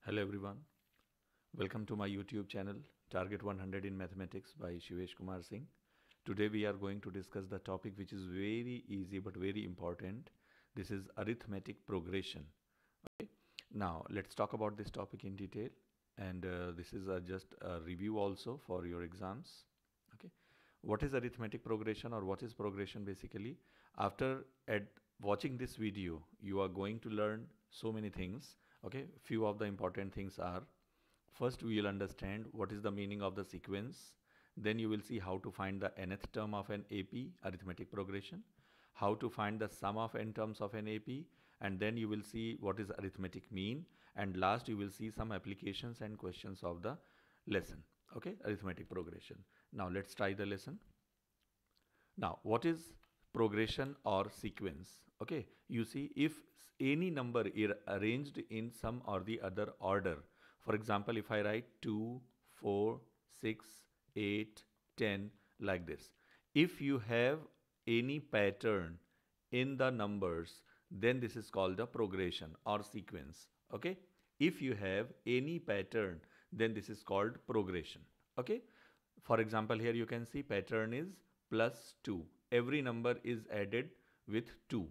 Hello everyone, welcome to my YouTube channel Target 100 in Mathematics by Shivesh Kumar Singh. Today we are going to discuss the topic which is very easy but very important. This is arithmetic progression. Okay, now let's talk about this topic in detail, and this is just a review also for your exams. Okay, what is arithmetic progression, or what is progression basically? After watching this video, you are going to learn so many things. Okay, few of the important things are: first, we will understand what is the meaning of the sequence. Then you will see how to find the nth term of an AP, arithmetic progression, how to find the sum of n terms of an AP, and then you will see what is arithmetic mean, and last you will see some applications and questions of the lesson. Okay, arithmetic progression. Now let's try the lesson. Now, what is progression or sequence? Okay, you see, if any number is arranged in some or the other order, for example, if I write 2, 4, 6, 8, 10 like this, if you have any pattern in the numbers, then this is called the progression or sequence. Okay, if you have any pattern, then this is called progression. Okay, for example, here you can see pattern is plus 2. Every number is added with 2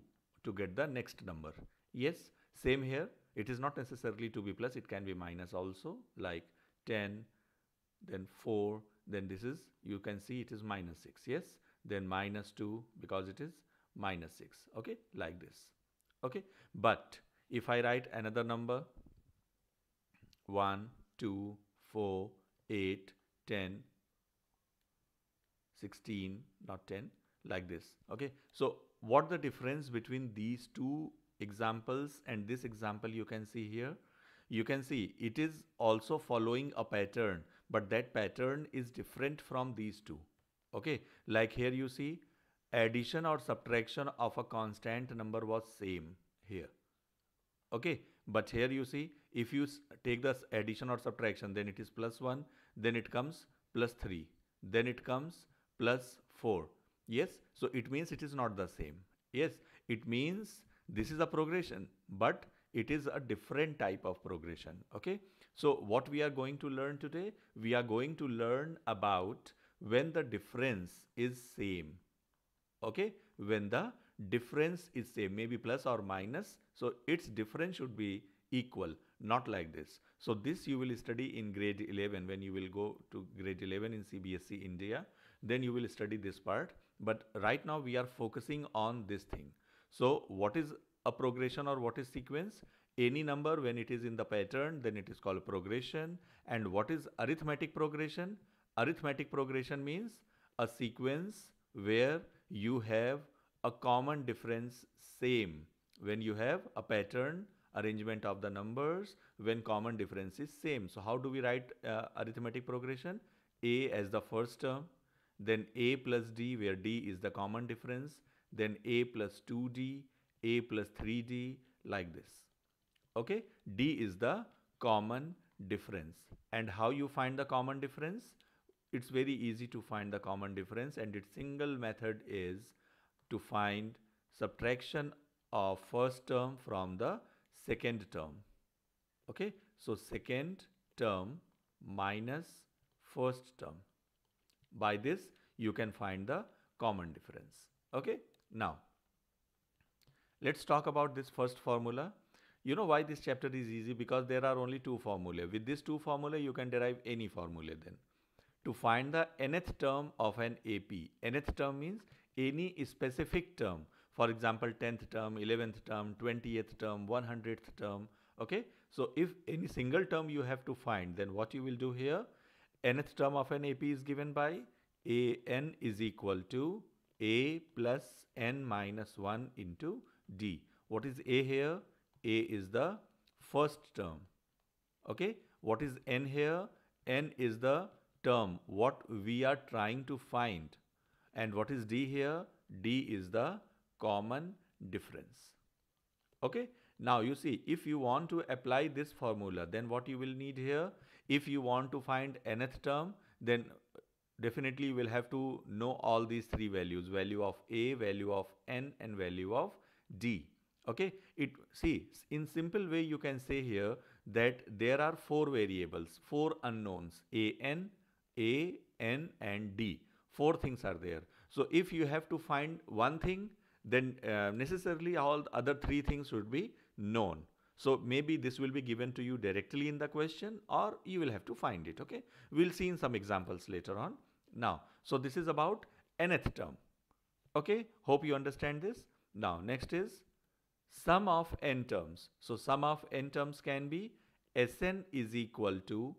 to get the next number. Yes, same here. It is not necessarily to be plus, it can be minus also, like 10, then 4, then this is, you can see it is minus 6. Yes, then minus 2 because it is minus 6. Okay, like this. Okay, but if I write another number 1, 2, 4, 8, 10, 16, not 10, like this. Okay, so what the difference between these two examples and this example you can see here? You can see it is also following a pattern, but that pattern is different from these two. Okay, like here you see addition or subtraction of a constant number was same here. Okay, but here you see if you take the addition or subtraction, then it is plus 1, then it comes plus 3, then it comes plus 4. Yes, so it means it is not the same. Yes, it means this is a progression, but it is a different type of progression. Okay, so what we are going to learn today, we are going to learn about when the difference is same. Okay, when the difference is same, maybe plus or minus, so its difference should be equal, not like this. So this you will study in grade 11. When you will go to grade 11 in CBSE India, then you will study this part, but right now we are focusing on this thing. So what is a progression or what is sequence? Any number, when it is in the pattern, then it is called progression. And what is arithmetic progression? Arithmetic progression means a sequence where you have a common difference same. When you have a pattern arrangement of the numbers, when common difference is same. So how do we write arithmetic progression? A as the first term, then a plus d, where d is the common difference, then a plus 2d, a plus 3d, like this. Okay, d is the common difference. And how you find the common difference? It's very easy to find the common difference, and its single method is to find subtraction of first term from the second term. Okay, so second term minus first term. By this you can find the common difference. Okay, now let's talk about this first formula. You know why this chapter is easy? Because there are only two formulae. With these two formulae you can derive any formula. Then to find the nth term of an AP, nth term means any specific term. For example, 10th term, 11th term, 20th term, 100th term. Okay, so if any single term you have to find, then what you will do here? Nth term of an AP is given by an is equal to a plus n minus 1 into d. What is a here? A is the first term. Okay, what is n here? N is the term what we are trying to find. And what is d here? D is the common difference. Okay, now you see, if you want to apply this formula, then what you will need here? If you want to find nth term, then definitely you will have to know all these three values: value of a, value of n, and value of d. Okay, see, in simple way you can say here, that there are four variables, four unknowns, a, n and d. Four things are there. So if you have to find one thing, then necessarily all the other three things should be known. So maybe this will be given to you directly in the question, or you will have to find it. Okay, we'll see in some examples later on. Now, so this is about nth term. Okay, hope you understand this. Now next is sum of n terms. So sum of n terms can be Sn is equal to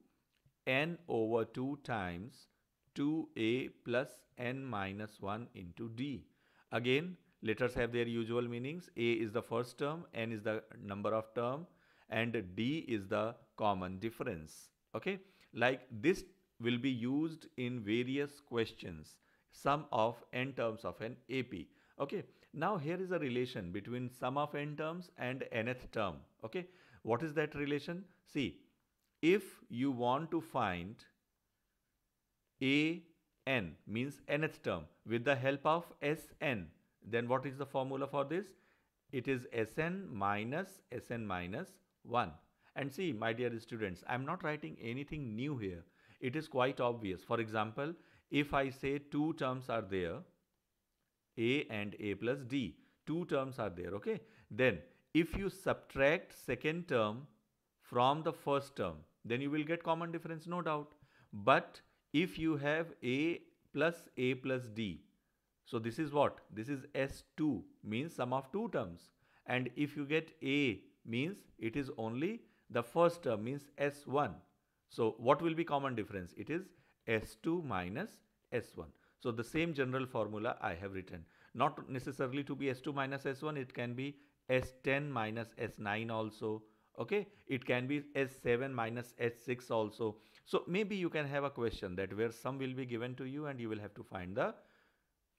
n over 2 times 2a plus n minus 1 into d. Again, letters have their usual meanings. A is the first term, n is the number of term, and d is the common difference. Okay, like this will be used in various questions. Sum of n terms of an AP. Okay, now here is a relation between sum of n terms and nth term. Okay, what is that relation? See, if you want to find an means nth term with the help of Sn, then what is the formula for this? It is Sn minus 1. And see, my dear students, I am not writing anything new here. It is quite obvious. For example, if I say two terms are there, a and a plus d, two terms are there, okay? Then if you subtract second term from the first term, then you will get common difference, no doubt. But if you have a plus d, so this is what? This is S2, means sum of two terms. And if you get a, means it is only the first term, means S1. So what will be common difference? It is S2 minus S1. So the same general formula I have written. Not necessarily to be S2 minus S1, it can be S10 minus S9 also. Okay, it can be S7 minus S6 also. So maybe you can have a question that where sum will be given to you and you will have to find the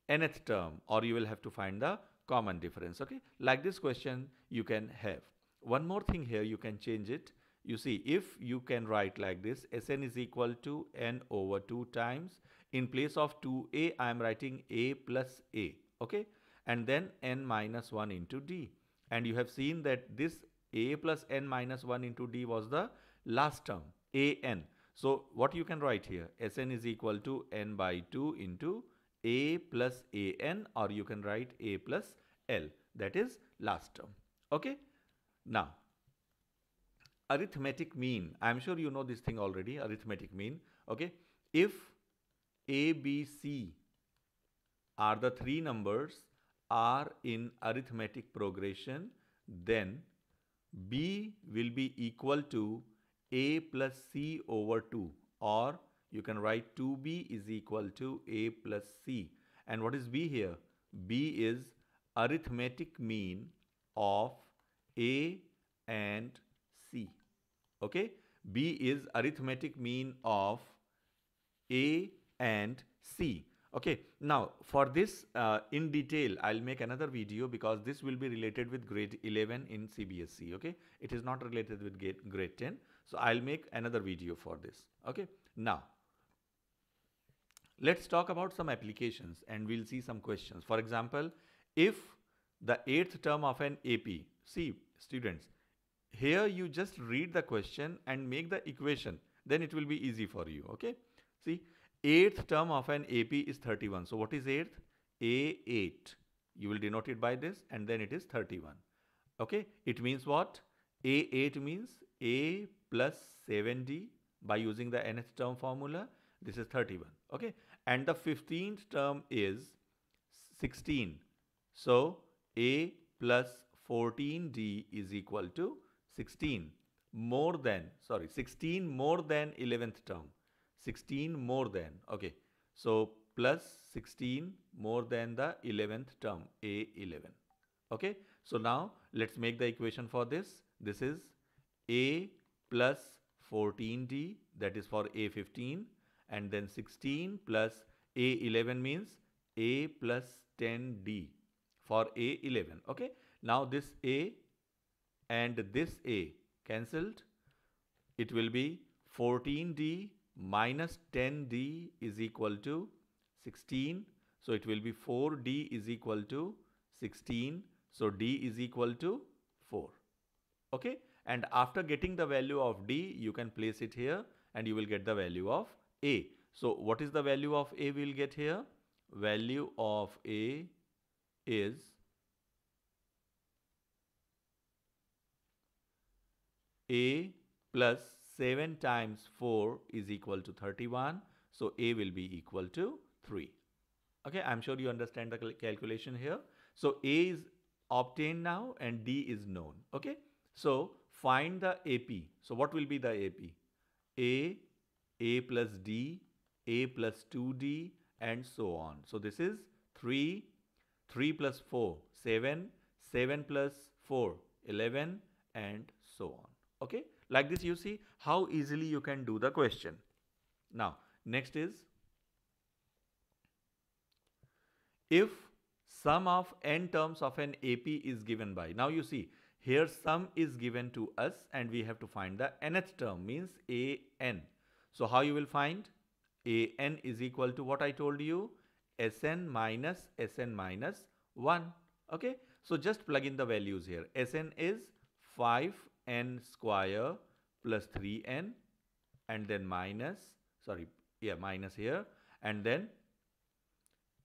nth term, or you will have to find the common difference. Okay, like this question you can have. One more thing here, you can change it. You see, if you can write like this, Sn is equal to n over 2 times, in place of 2a, I am writing a plus a, okay, and then n minus 1 into d. And you have seen that this a plus n minus 1 into d was the last term, an. So what you can write here, Sn is equal to n by 2 into a plus an, or you can write a plus l, that is last term. Okay, now arithmetic mean, I am sure you know this thing already, arithmetic mean. Okay, if a, b, c are the three numbers are in arithmetic progression, then b will be equal to a plus c over 2, or you can write 2b is equal to a plus c. And what is b here? B is arithmetic mean of a and c. Okay, b is arithmetic mean of a and c. Okay, now for this in detail I'll make another video, because this will be related with grade 11 in CBSE. Okay, it is not related with grade 10, so I'll make another video for this. Okay, now let's talk about some applications and we'll see some questions. For example, if the 8th term of an AP, see students, here you just read the question and make the equation, then it will be easy for you. Okay, see, 8th term of an AP is 31. So what is 8th? A8. You will denote it by this, and then it is 31. Okay, it means what? A8 means A plus 7D by using the nth term formula. This is 31. Okay, and the 15th term is 16. So A plus 14D is equal to 16 more than, 16 more than 11th term. 16 more than, okay, so plus 16 more than the 11th term, A11. Okay, so now let's make the equation for this. This is A plus 14D, that is for A15, and then 16 plus A11 means A plus 10D for A11. Okay, now this A and this A cancelled. It will be 14D minus 10D is equal to 16. So it will be 4D is equal to 16. So D is equal to 4. Okay. and after getting the value of D, you can place it here and you will get the value of A. So what is the value of A we'll get here? Value of A is A plus 7 times 4 is equal to 31. So A will be equal to 3. Okay, I'm sure you understand the calculation here. So A is obtained now and D is known. Okay, so find the AP. So what will be the AP? A plus D, A plus 2D, and so on. So this is 3, 3 plus 4, 7, 7 plus 4, 11, and so on. Okay, like this you see how easily you can do the question. Now, next is, if sum of n terms of an AP is given by, now you see here sum is given to us and we have to find the nth term, means an. So how you will find? An is equal to what I told you, Sn minus 1. Okay, so just plug in the values here. Sn is 5n square plus 3n, and then minus here, and then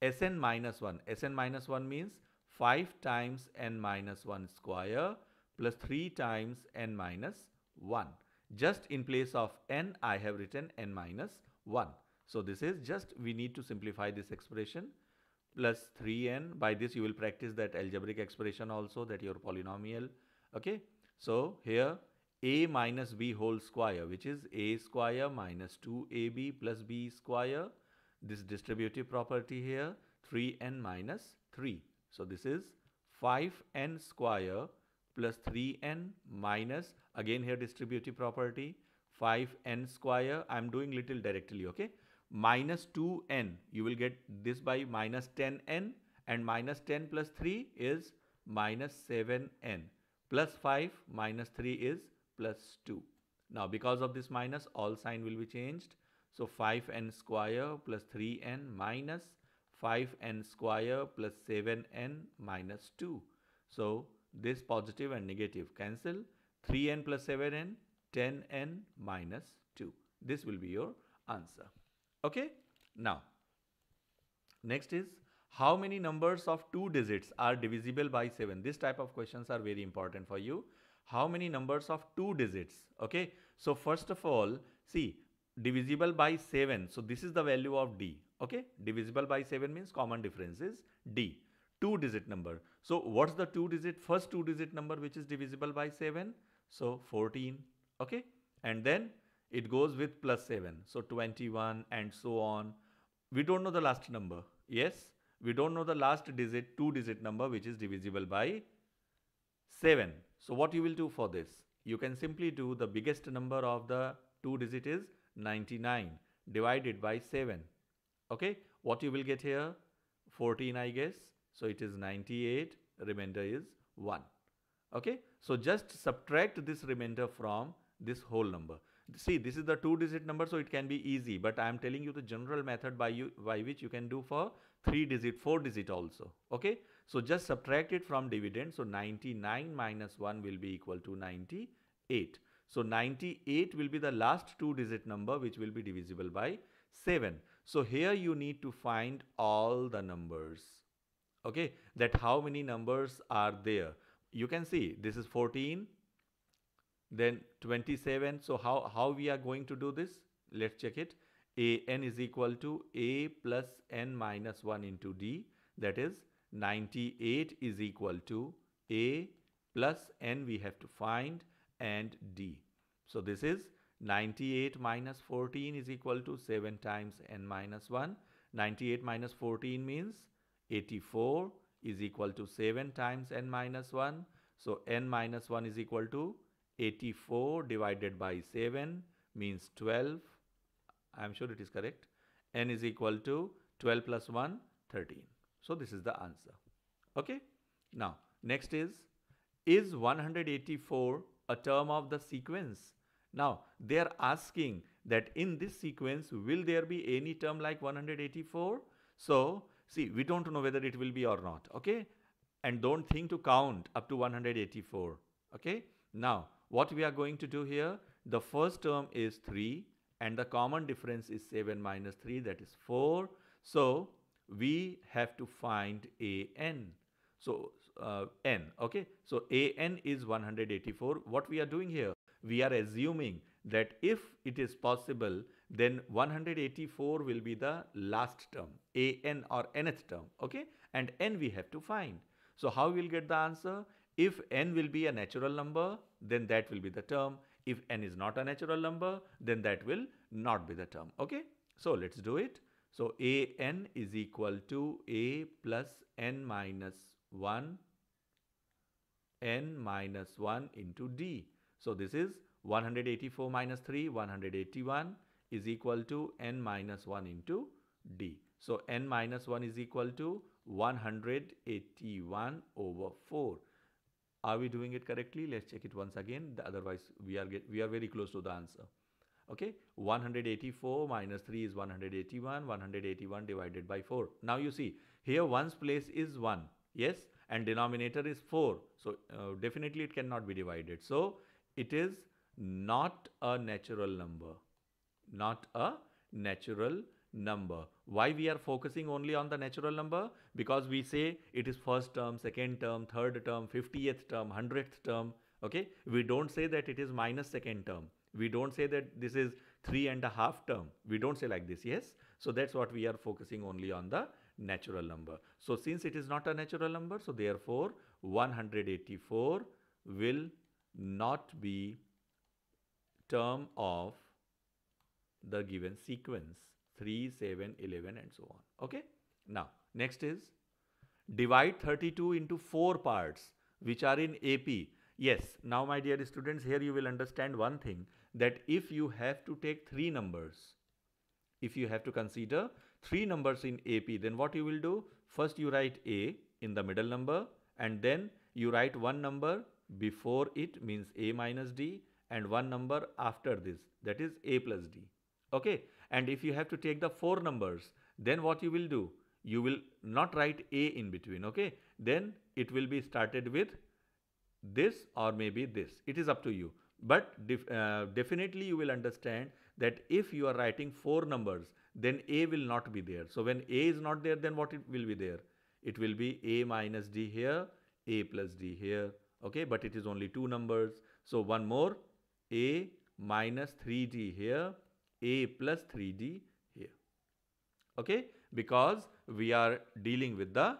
Sn minus 1. Sn minus 1 means 5 times n minus 1 square plus 3 times n minus 1. Just in place of n, I have written n minus 1. So this is just, we need to simplify this expression, plus 3n. By this you will practice that algebraic expression also, that your polynomial. Okay, so here a minus b whole square, which is a square minus 2ab plus b square. This distributive property here, 3n minus 3. So this is 5n square plus 3n minus, again here distributive property, 5n square. I am doing little directly, okay? Minus 2n, you will get this by minus 10n, and minus 10 plus 3 is minus 7n, plus 5 minus 3 is plus 2. Now because of this minus, all sign will be changed. So 5n square plus 3n minus 5n square plus 7n minus 2. So this positive and negative cancel. 3n plus 7n, 10n minus 2. This will be your answer. Okay. Now, next is, how many numbers of 2 digits are divisible by 7? This type of questions are very important for you. How many numbers of 2 digits? Okay. So first of all, see, divisible by 7. So this is the value of D. Okay. Divisible by 7 means common difference is D. 2-digit number. So what's the first 2-digit number which is divisible by 7? So 14. Okay. And then it goes with plus 7. So 21 and so on. We don't know the last number. Yes. We don't know the last digit, 2-digit number which is divisible by 7. So what you will do for this? You can simply do the biggest number of the 2-digit is 99 divided by 7. Okay. What you will get here? 14, I guess. So it is 98. Remainder is 1. Okay. So just subtract this remainder from this whole number. See, this is the 2-digit number, so it can be easy. But I am telling you the general method by which you can do for 3-digit, 4-digit also. Okay. So just subtract it from dividend. So 99 minus 1 will be equal to 98. So 98 will be the last 2-digit number which will be divisible by 7. So here you need to find all the numbers. Okay, that how many numbers are there. You can see this is 14, then 27. So how we are going to do this? Let's check it. An is equal to a plus n minus 1 into d. That is 98 is equal to a plus n we have to find and d. So this is 98 minus 14 is equal to 7 times n minus 1. 98 minus 14 means 84 is equal to 7 times n minus 1. So n minus 1 is equal to 84 divided by 7 means 12. I am sure it is correct. N is equal to 12 plus 1, 13. So this is the answer. Okay. Now next is 184 a term of the sequence? Now they are asking that in this sequence will there be any term like 184? So see, we don't know whether it will be or not. Okay. And don't think to count up to 184. Okay. Now what we are going to do here, the first term is 3 and the common difference is 7 minus 3, that is 4. So we have to find an. So n, okay. So an is 184. What we are doing here, we are assuming that if it is possible, then 184 will be the last term, an or nth term, okay, and n we have to find. So how we'll get the answer? If n will be a natural number, then that will be the term. If n is not a natural number, then that will not be the term, okay. So let's do it. So an is equal to a plus n minus 1, n minus 1 into d. So this is 184 minus 3, 181 is equal to n minus 1 into d. So n minus 1 is equal to 181 over 4. Are we doing it correctly? Let's check it once again. Otherwise, we are very close to the answer. Okay, 184 minus 3 is 181, 181 divided by 4. Now you see, here one's place is 1, yes, and denominator is 4. So definitely it cannot be divided. So it is not a natural number. Not a natural number. Why we are focusing only on the natural number? Because we say it is first term, second term, third term, 50th term, 100th term. Okay, we don't say that it is minus second term. We don't say that this is 3.5 term. We don't say like this, yes. So that's what we are focusing only on the natural number. So since it is not a natural number, so therefore 184 will not be term of the given sequence 3, 7, 11 and so on. Okay. Now next is divide 32 into 4 parts which are in AP. Yes, now my dear students, here you will understand one thing, that if you have to take 3 numbers, if you have to consider 3 numbers in AP, then what you will do? First you write A in the middle number and then you write one number before it, means A minus D, and one number after this, that is A plus D. Okay, and if you have to take the 4 numbers, then what you will do? You will not write A in between, okay? Then it will be started with this or maybe this. It is up to you. But definitely you will understand that if you are writing 4 numbers, then A will not be there. So when A is not there, then what it will be there? It will be A minus D here, A plus D here. Okay, but it is only 2 numbers. So one more, A minus 3D here, A plus 3D here. Okay, because we are dealing with the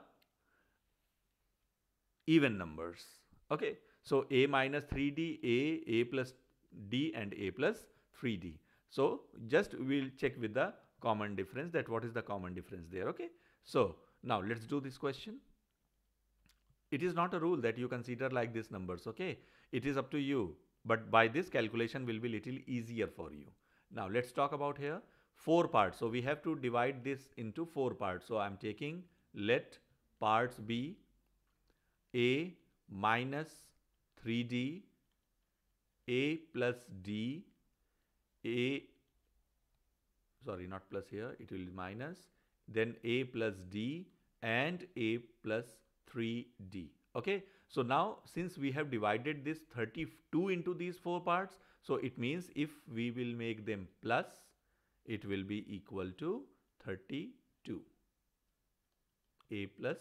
even numbers. Okay, so A minus 3D, A plus D and A plus 3D. So just we'll check with the common difference, that what is the common difference there. Okay, so now let's do this question. It is not a rule that you consider like these numbers. Okay, it is up to you, but by this calculation will be little easier for you. Now let's talk about here 4 parts. So we have to divide this into 4 parts. So I'm taking, let parts be A minus 3D, A plus D, not plus here, it will be minus, then A plus D and A plus 3D. Okay, so now since we have divided this 32 into these 4 parts, so it means if we will make them plus, it will be equal to 32. A plus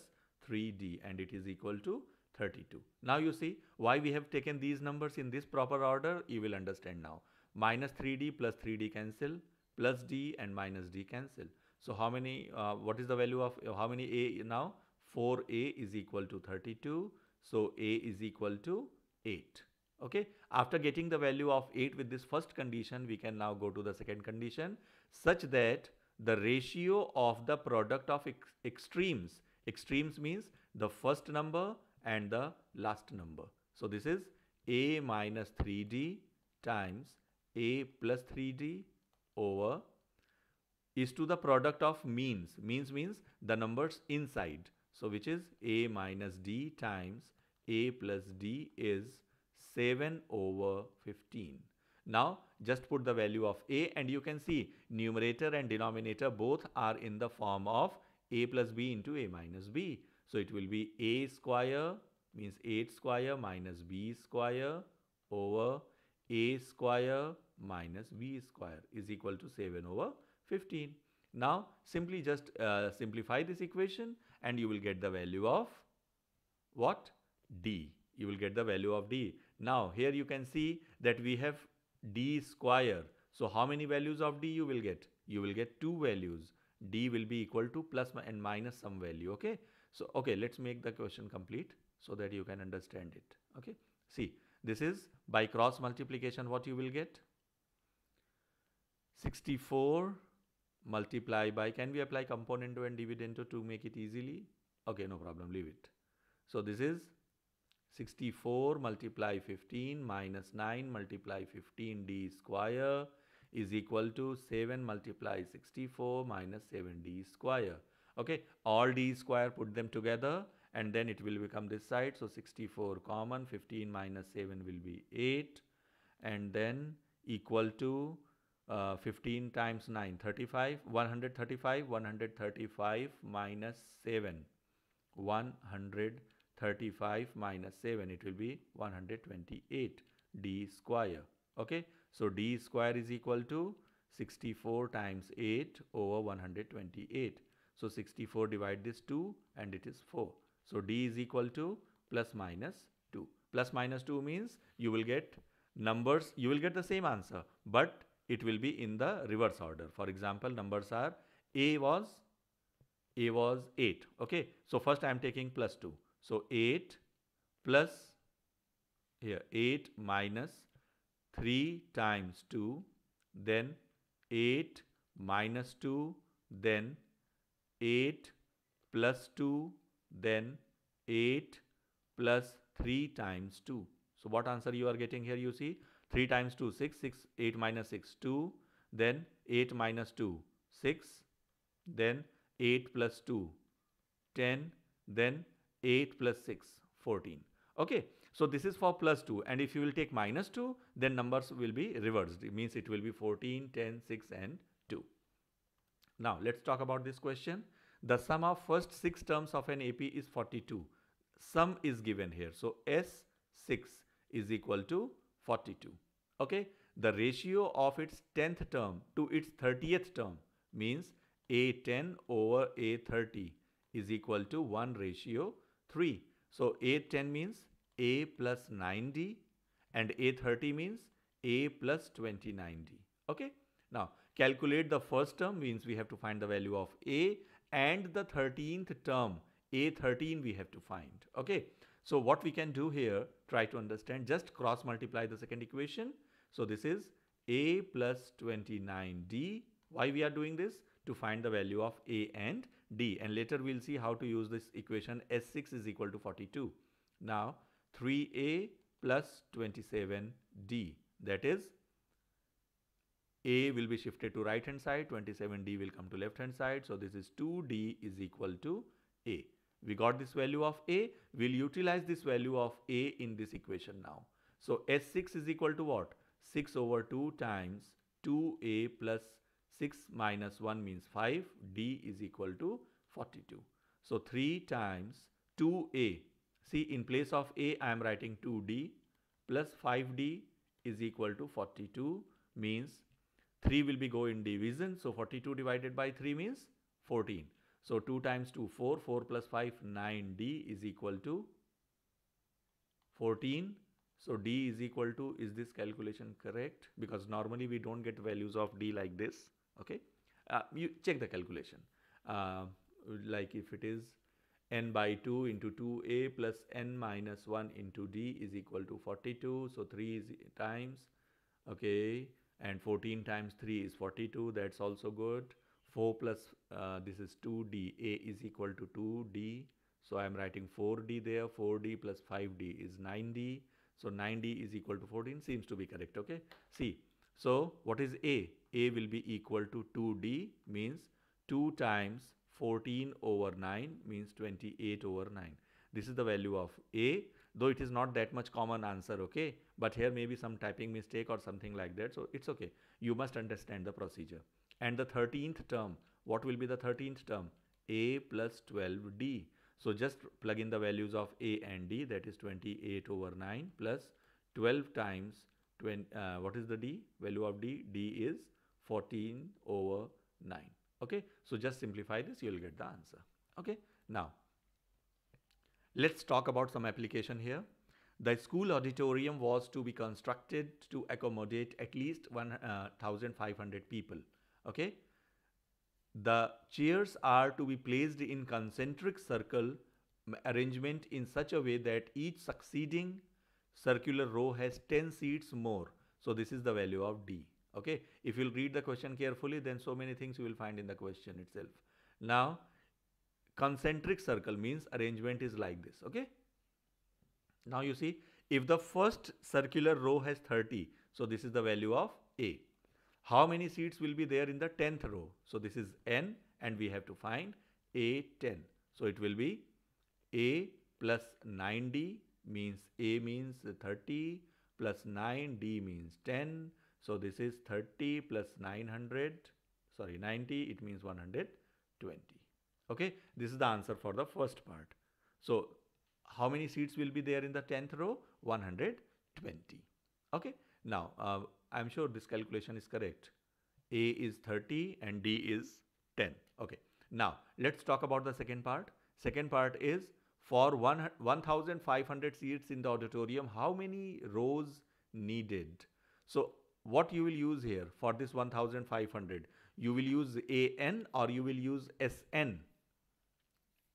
3D, and it is equal to 32. Now you see why we have taken these numbers in this proper order. You will understand now. Minus 3D plus 3D cancel, plus D and minus D cancel. So how many, what is the value of, how many A now? 4A is equal to 32. So A is equal to 8. Okay. After getting the value of 8 with this first condition, we can now go to the second condition, such that the ratio of the product of extremes, extremes means the first number and the last number. So this is A minus 3D times A plus 3D over is to the product of means. Means means the numbers inside. So which is A minus D times A plus D is 7 over 15. Now just put the value of A and you can see numerator and denominator both are in the form of A plus B into A minus B. So it will be A square, means 8 square minus B square over a square minus b square is equal to 7 over 15. Now simply just simplify this equation and you will get the value of what? D. You will get the value of D. Now here you can see that we have D square. So how many values of D you will get? You will get two values. D will be equal to plus and minus some value. Okay. So okay, let's make the question complete so that you can understand it. Okay. See, this is by cross multiplication what you will get? 64 multiply by, can we apply component and dividend to make it easily? Okay, no problem, leave it. So this is 64 multiply 15 minus 9 multiply 15 d square is equal to 7 multiply 64 minus 7d square. Okay, all d square, put them together and then it will become this side. So 64 common, 15 minus 7 will be 8 and then equal to 15 times 9, 35, 135, 135 minus 7, 135 minus 7, it will be 128 d square. Okay, so d square is equal to 64 times 8 over 128. So 64 divide this 2 and it is 4. So d is equal to plus minus 2. Plus minus 2 means you will get numbers, you will get the same answer, but it will be in the reverse order. For example, numbers are A was 8. Okay, so first I am taking plus 2. So 8 plus, here 8 minus 3 times 2, then 8 minus 2, then 8 plus 2, then 8 plus 3 times 2. So what answer you are getting here? You see, 3 times 2, 6, 6, 8 minus 6, 2, then 8 minus 2, 6, then 8 plus 2, 10, then 8 plus 6, 14. Okay, so this is for plus 2, and if you will take minus 2, then numbers will be reversed. It means it will be 14, 10, 6 and 2. Now let's talk about this question. The sum of first 6 terms of an AP is 42. Sum is given here. So S6 is equal to 42. Okay, the ratio of its 10th term to its 30th term means A10 over A30 is equal to 1:3. So A10 means A plus 9D and A30 means A plus 29D. Okay, now calculate the first term, means we have to find the value of A, and the 13th term A13 we have to find. Okay, so what we can do here, try to understand, just cross multiply the second equation. So this is A plus 29D. Why we are doing this? To find the value of A and D, and later we'll see how to use this equation. S6 is equal to 42. Now 3A plus 27D, that is A will be shifted to right hand side, 27D will come to left hand side. So this is 2D is equal to A. We got this value of A. We'll utilize this value of A in this equation now. So S6 is equal to what? 6 over 2 times 2A plus 6 minus 1 means 5. D is equal to 42. So 3 times 2A. See, in place of A, I am writing 2D plus 5D is equal to 42, means 3 will be go in division. So 42 divided by 3 means 14. So 2 times 2, 4, 4 plus 5, 9D is equal to 14. So D is equal to, is this calculation correct? Because normally we don't get values of D like this. Okay, you check the calculation. Like if it is n by 2 into 2A plus n minus 1 into D is equal to 42. So 3 is times, okay, and 14 times 3 is 42. That's also good. 4 plus this is 2D. A is equal to 2D. So I am writing 4D there. 4D plus 5D is 9D. So 9D is equal to 14. Seems to be correct. Okay. See. So what is A? A will be equal to 2D, means 2 times 14 over 9 means 28 over 9. This is the value of A, though it is not that much common answer, okay? But here may be some typing mistake or something like that, so it's okay. You must understand the procedure. And the 13th term, what will be the 13th term? A plus 12D. So just plug in the values of A and D, that is 28 over 9 plus 12 times 20, what is the D? Value of D? D is 14 over 9. Okay, so just simplify this, you will get the answer. Okay, now let's talk about some application here. The school auditorium was to be constructed to accommodate at least 1,500 people. Okay, the chairs are to be placed in concentric circle arrangement in such a way that each succeeding circular row has 10 seats more. So this is the value of D. Okay, if you'll read the question carefully, then so many things you will find in the question itself. Now, concentric circle means arrangement is like this. Okay, now you see, if the first circular row has 30, so this is the value of A. How many seats will be there in the 10th row? So this is N and we have to find A10. So it will be A plus 9D means A means 30 plus 9D means 10. So this is 30 plus 900, sorry 90, it means 120. Okay, this is the answer for the first part. So how many seats will be there in the 10th row? 120. Okay, now I'm sure this calculation is correct. A is 30 and D is 10. Okay, now let's talk about the second part. Second part is for 1,500 seats in the auditorium, how many rows needed? So what you will use here for this 1,500? You will use AN or you will use SN?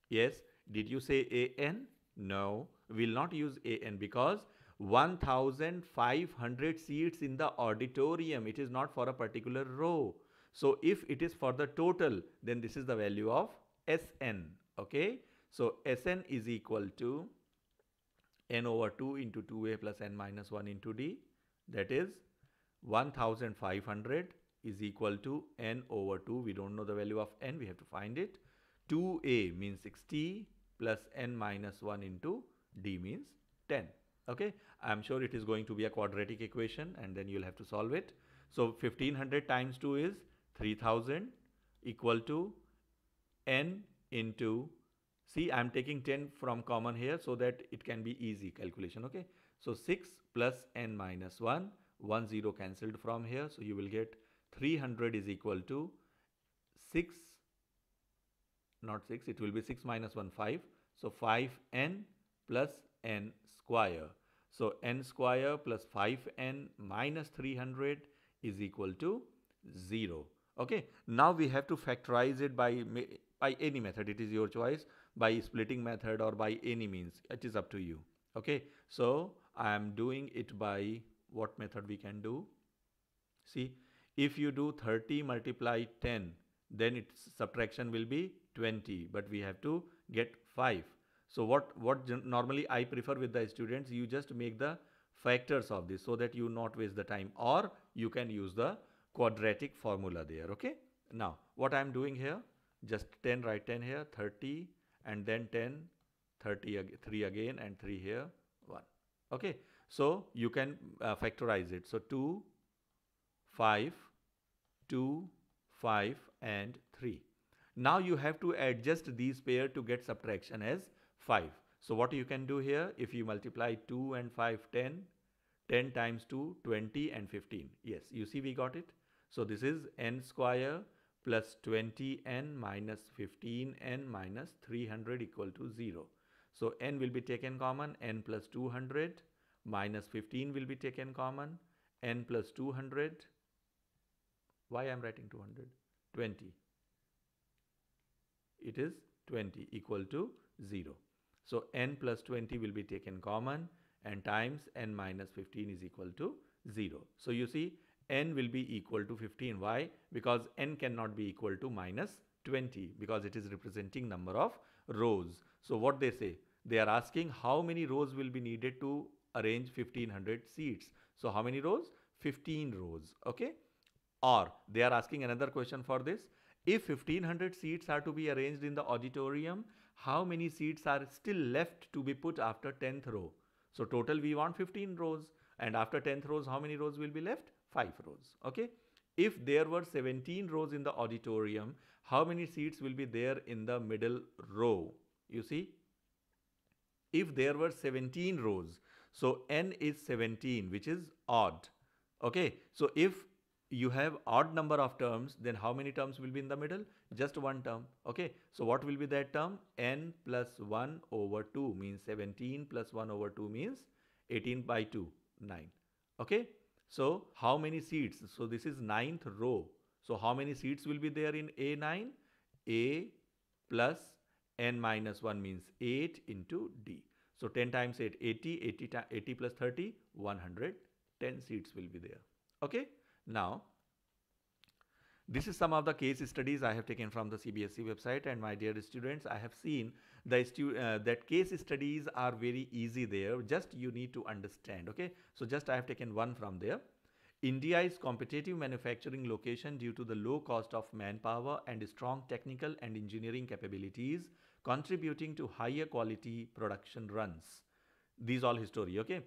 Yes, did you say AN? No, we will not use AN because 1,500 seats in the auditorium, it is not for a particular row. So if it is for the total, then this is the value of SN. Okay, so SN is equal to N over 2 into 2A plus N minus 1 into D. That is 1,500 is equal to N over 2. We don't know the value of N, we have to find it. 2A means 60 plus N minus 1 into D means 10. Okay, I'm sure it is going to be a quadratic equation and then you'll have to solve it. So 1500 times 2 is 3000 equal to N into, see I'm taking 10 from common here so that it can be easy calculation. Okay, so 6 plus N minus 1, 0 cancelled from here, so you will get 300 is equal to 6, not 6, it will be 6 minus 1, 5. So 5N plus N square. So N square plus 5N minus 300 is equal to 0. Okay, now we have to factorize it by any method. It is your choice, by splitting method or by any means. It is up to you. Okay, so I am doing it by what method we can do? See, if you do 30 multiply 10, then its subtraction will be 20, but we have to get 5. So what normally I prefer with the students, you just make the factors of this so that you not waste the time, or you can use the quadratic formula there. Okay, now what I am doing here, just 10, write 10 here, 30 and then 10, 30, 3 again and 3 here, 1. Okay, so you can factorize it. So 2, 5, 2, 5 and 3. Now you have to adjust these pair to get subtraction as 5. So what you can do here, if you multiply 2 and 5, 10, 10 times 2, 20 and 15. Yes, you see we got it. So this is N square plus 20N minus 15N minus 300 equal to 0. So N will be taken common, N plus 200 minus 15 will be taken common, N plus 200. Why I am writing 200? 20. It is 20 equal to 0. So N plus 20 will be taken common and times N minus 15 is equal to 0. So you see N will be equal to 15. Why? Because N cannot be equal to minus 20 because it is representing number of rows. So what they say? They are asking how many rows will be needed to arrange 1500 seats. So how many rows? 15 rows. Okay. Or they are asking another question for this. If 1500 seats are to be arranged in the auditorium, how many seats are still left to be put after 10th row? So total we want 15 rows, and after 10th rows how many rows will be left? 5 rows. Okay. If there were 17 rows in the auditorium, how many seats will be there in the middle row? You see, if there were 17 rows, So n is 17, which is odd. Okay, so if you have odd number of terms, then how many terms will be in the middle? Just one term. Okay, so what will be that term? N plus 1 over 2 means 17 plus 1 over 2 means 18 by 2, 9. Okay, so how many seats? So this is ninth row. So how many seats will be there in A9? A plus n minus 1 means 8 into D. So 10 times 8, 80, 80 plus 30, 110 seats will be there. Okay. Now, this is some of the case studies I have taken from the CBSE website, and my dear students, I have seen that case studies are very easy there. Just you need to understand. Okay. So just I have taken one from there. India is competitive manufacturing location due to the low cost of manpower and strong technical and engineering capabilities, contributing to higher quality production runs. These all history, okay?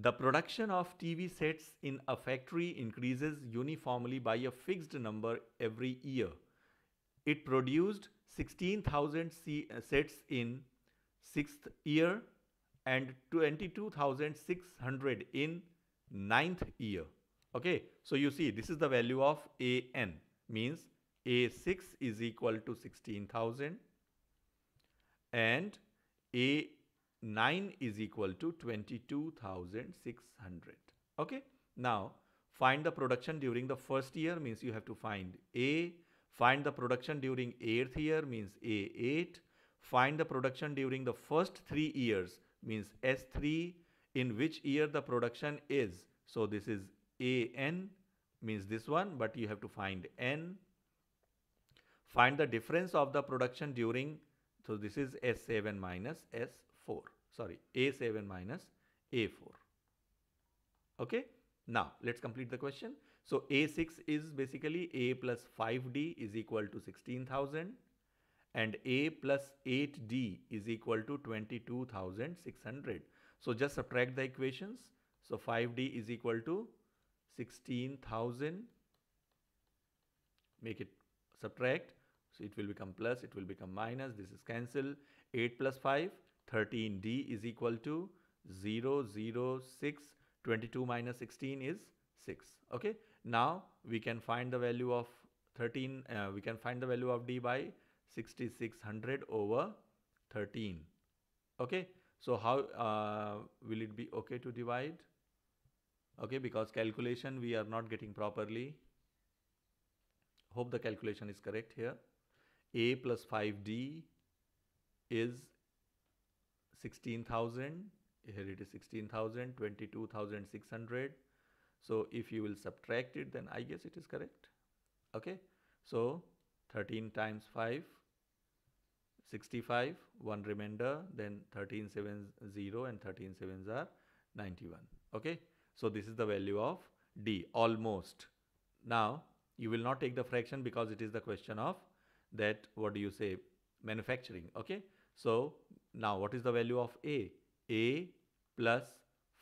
The production of TV sets in a factory increases uniformly by a fixed number every year. It produced 16,000 sets in 6th year and 22,600 in 9th year. Okay, so you see this is the value of AN, means A6 is equal to 16,000 and A9 is equal to 22,600. Okay, now find the production during the first year, means you have to find A. Find the production during 8th year, means A8. Find the production during the first 3 years, means S3. In which year the production is. So this is AN, means this one, but you have to find N. Find the difference of the production during, so this is S7 minus S4. Sorry, A7 minus A4. Okay, now let's complete the question. So A6 is basically A plus 5D is equal to 16,000 and A plus 8D is equal to 22,600. So just subtract the equations. So 5D is equal to 16,000. Make it subtract. So it will become plus, it will become minus. This is cancel. 8 plus 5, 13D is equal to 0, 0, 6. 22 minus 16 is 6. Okay. Now we can find the value of 13. We can find the value of D by 6600 over 13. Okay. So how will it be okay to divide? Okay, because calculation we are not getting properly. Hope the calculation is correct here. A plus 5D is 16,000. Here it is 16,000, 22,600. So if you will subtract it, then I guess it is correct. Okay. So 13 times 5, 65, one remainder, then 13 sevens 0 and 13 sevens are 91. Okay. So this is the value of D, almost. Now you will not take the fraction because it is the question of that, what do you say, manufacturing. Okay. So now what is the value of A? A plus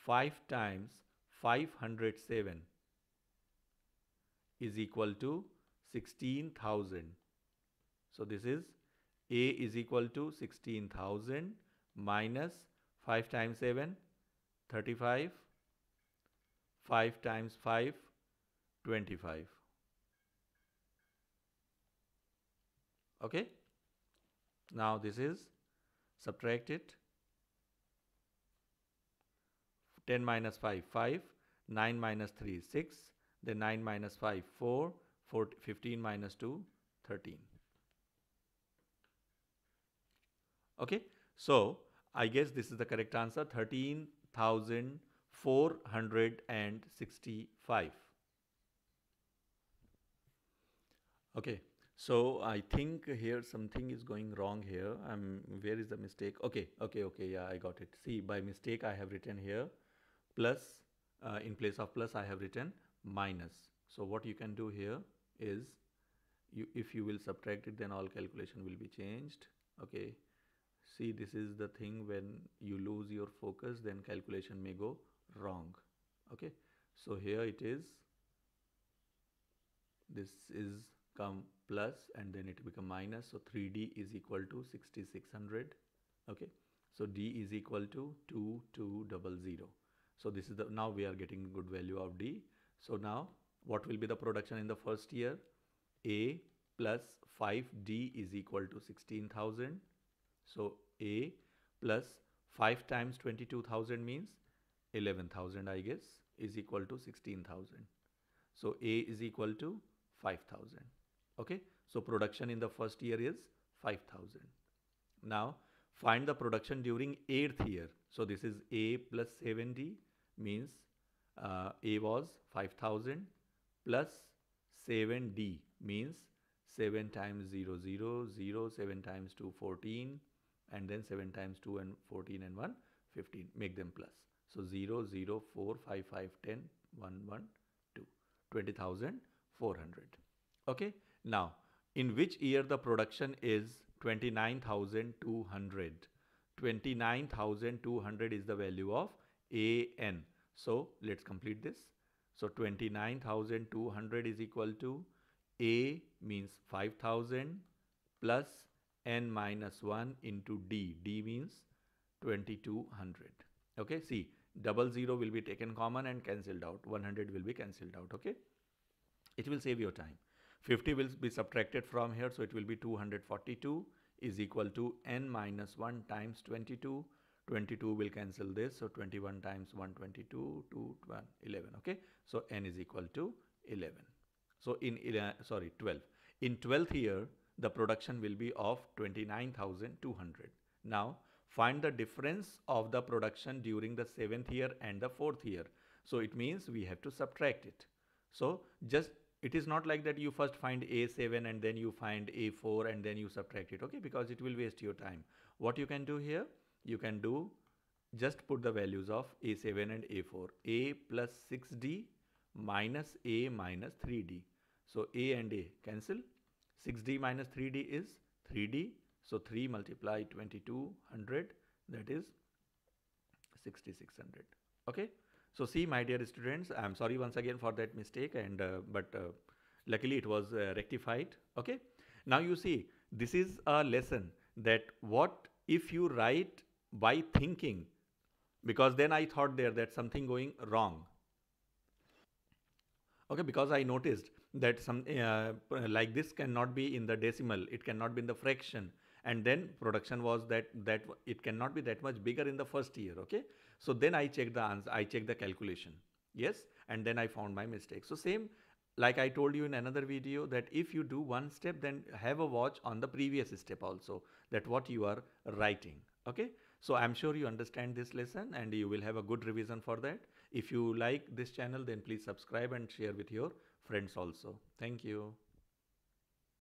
5 times 507 is equal to 16,000. So this is A is equal to 16,000 minus 5 times 7, 35. 5 times 5, 25. Okay. Now this is, subtract it. 10 minus 5, 5. 9 minus 3, 6. Then 9 minus 5, 4. 15 minus 2, 13. Okay. So I guess this is the correct answer. 13,465. Okay. So I think here something is going wrong here. Where is the mistake? Okay. Yeah, I got it. See, by mistake I have written here plus, in place of plus I have written minus. So what you can do here is, if you will subtract it, then all calculation will be changed. Okay. See, this is the thing, when you lose your focus, then calculation may go wrong. Okay. So here it is, this is come plus and then it become minus. So 3D is equal to 6600. Okay. So D is equal to 2200. So this is the, now we are getting good value of D. So now what will be the production in the first year? A plus 5D is equal to 16,000. So A plus 5 times 22,000 means 11,000, I guess, is equal to 16,000. So A is equal to 5,000. Okay. So production in the first year is 5,000. Now find the production during 8th year. So this is A plus 7D means A was 5,000 plus 7D means 7 times 0, 0, 0, 7 times 2, 14, and then 7 times 2 and 14 and 1, 15. Make them plus. So 0, 0, 4, 5, 5, 10, 1, 1, 2. 20,400. Okay. Now, in which year the production is 29,200? 29,200 is the value of AN. So let's complete this. So 29,200 is equal to A means 5,000 plus N minus 1 into D. D means 2,200. Okay. See, 00 will be taken common and cancelled out. 100 will be cancelled out. Okay. It will save your time. 50 will be subtracted from here. So it will be 242 is equal to N minus 1 times 22. 22 will cancel this. So 21 times 122, 2, 11. Okay. So N is equal to 11. So in 12. In 12th year, the production will be of 29,200. Now find the difference of the production during the 7th year and the 4th year. So it means we have to subtract it. So just, it is not like that you first find A7 and then you find A4 and then you subtract it. Okay, because it will waste your time. What you can do here, you can do, just put the values of A7 and A4. A plus 6D minus A minus 3D. So A and A cancel. 6D minus 3D is 3D. So 3 multiply 2,200, that is 6,600. Okay. So see, my dear students, I am sorry once again for that mistake, and but luckily it was rectified. Okay. Now you see, this is a lesson that what if you write by thinking, because then I thought there that something going wrong. Okay, because I noticed that some like this cannot be in the decimal, it cannot be in the fraction, and then production was that it cannot be that much bigger in the first year. Okay, so then I checked the answer, I checked the calculation, yes, and then I found my mistake. So same, like I told you in another video, that if you do one step, then have a watch on the previous step also, that what you are writing. Okay, so I'm sure you understand this lesson and you will have a good revision for that. If you like this channel, then please subscribe and share with your friends also. Thank you.